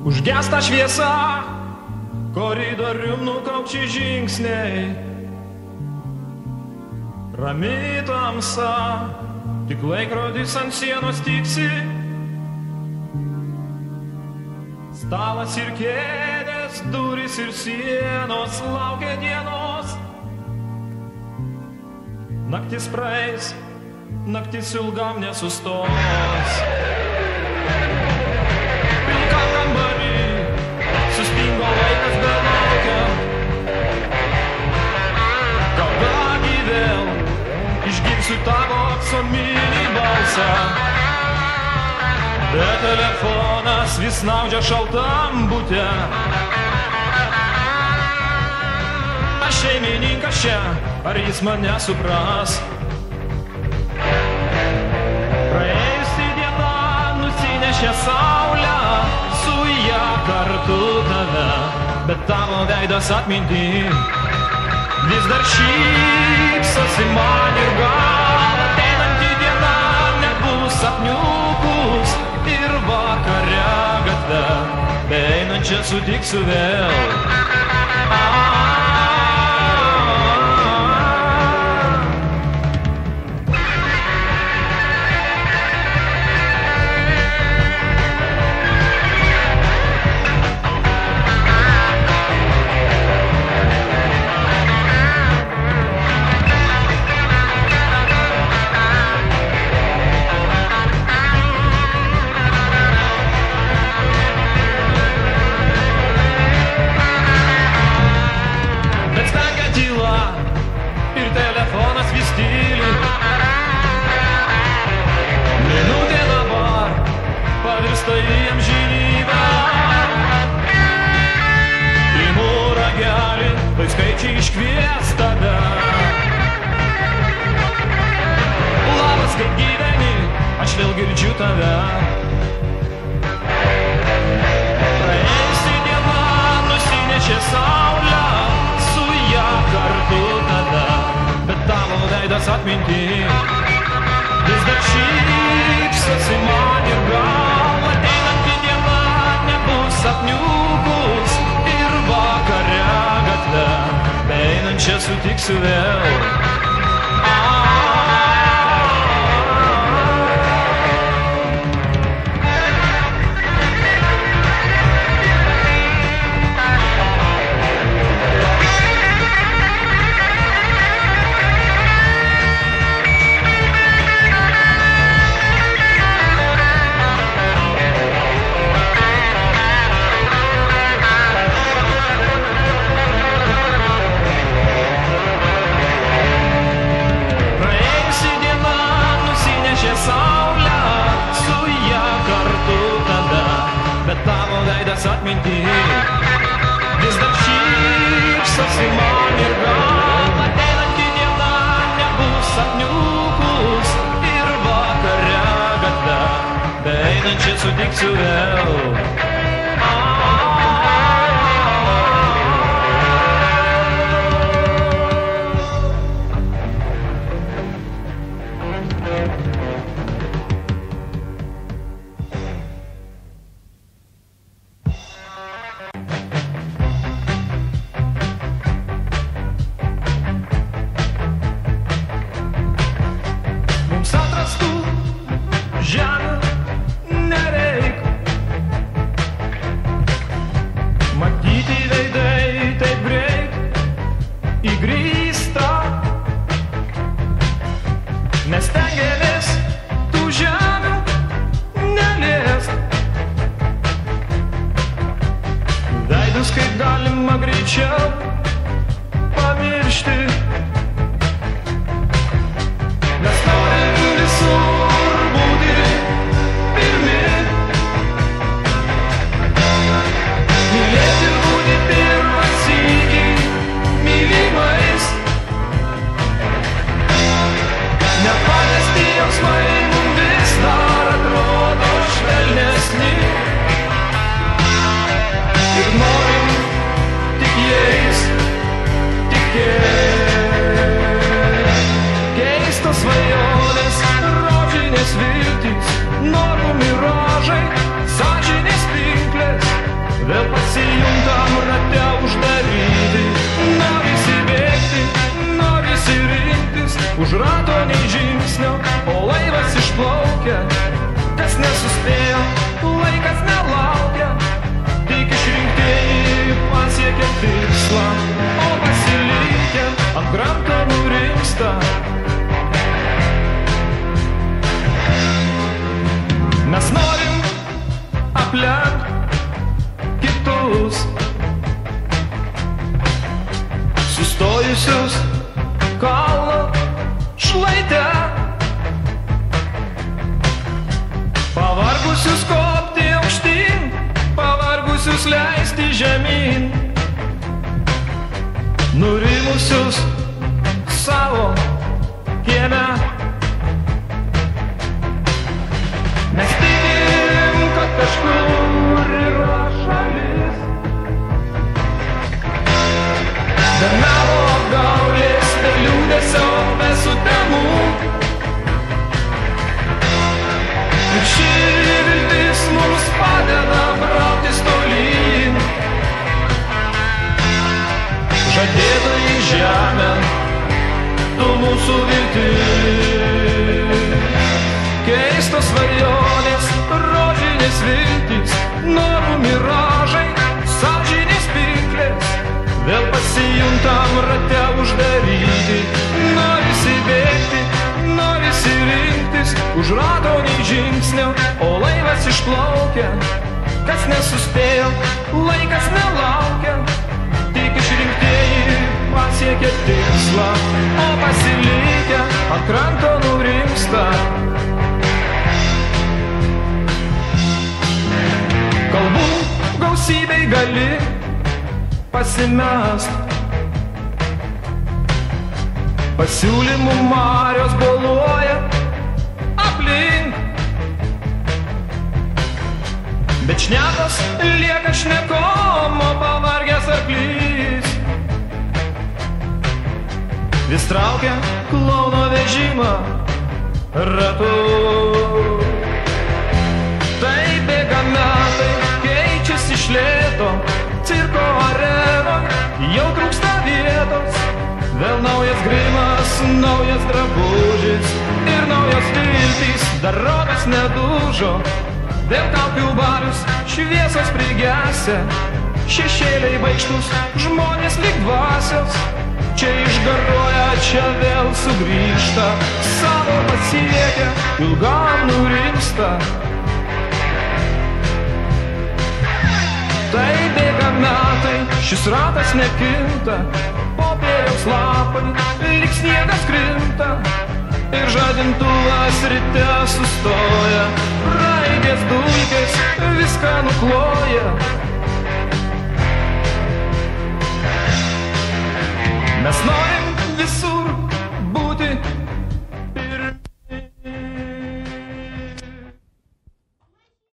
Užgesta šviesa, koridorium nukaukči žingsniai. Rami tamsa, tik laikrodis ant sienos tiksi. Stalas ir kėdės, durys ir sienos laukia dienos. Naktis praeis, naktis ilgam nesustos. Pilkam kambarį, sustingo laikas belaukia. Kada vėl išgirsiu tavo aksominį balsą. Bet telefonas vis snaudžia šaltam bute. Aš šeimininkas čia, ar jis mane supras? Praėjusi diena nusinešė saulę, su ją kartu tave, bet tavo veidas atminty vis dar šypsosi man ir gal ateinanti diena nebus sapniukus ir vakare gatve beeinančią sutiksiu vėl. Minutė dabar pavirsta į amžinybę. Imu ragelį, tai skaičiai iškvies tave. Labas, kaip gyveni, aš vėl girdžiu tave. Praėjusi diena nusinešė saulę, su ją kartu tada, bet tavo veidas atminty vis dar šypsosi man ir gal ateinanti diena nebus sapniukus ir vakare gatve beeinančią sutiksiu vėl. Bet tavo veidas atminty vis dar šypsosi man ir gal ateinanti diena nebus sapniukus ir vakare gatve beeinančią sutiksiu vėl. Kaip galima greičiau pamiršti. Mes norim visur būti pirmi, mylėti ir būti pirmas sykį mylimais. Nepaliesti jausmai mum vis dar atrodo švelnesni. Ir norim tik jais išplaukia, kas nesuspėjo, laikas nelaukia. Tik išrinktieji pasiekia tikslą, o pasilikę ant kranto nurimsta. Mes norim aplenkt kitus, sustojusius kalno šlaite, pavargusius kopti aukštyn, pavargusius leisti žemyn, nurimusius savo kieme. Mes tikim, kad kažkur yra šalis, be melo apgaulės, be liūdesio, be sutemų. Ir ši viltis mums padeda brautis tolyn, žadėtojai žemę, tu mūsų viltis. Keistos svajonės, rožinės viltys, norų miražai, sąžinės pinklės, vėl pasijuntam rate uždaryti. Norisi bėgti, norisi rinktis, už rato nei žingsnio, o laivas išplaukia, kas nesuspėjo, laikas nelaukia. Tik išrinktieji pasiekia tikslą, o pasilikę ant kranto nurimsta. Kalbų gausybei gali pasimest, pasiūlymų marios boluoja aplink, bet šnekos lieka šnekom, o pavargęs arklys vis traukia klouno vežimą ratu. Tai bėga metai, keičiasi iš lėto, cirko areno, jau trūksta vietos. Vėl naujas grimas, naujas drabužis ir naujos viltys, dar rodas nedužo. Dėl kaukių balius šviesos prigesę, šešėliai baikštus, žmonės lyg dvasios. Čia išgaruoja, čia vėl sugrįžta, savo pasiekia, ilgam nurimsta. Tai bėga metai, šis ratas nekinta, popieriaus lapai, lyg sniegas krinta, ir žadintuvas ryte sustoja, raidės dulkės viską nukloja. Mes norim visur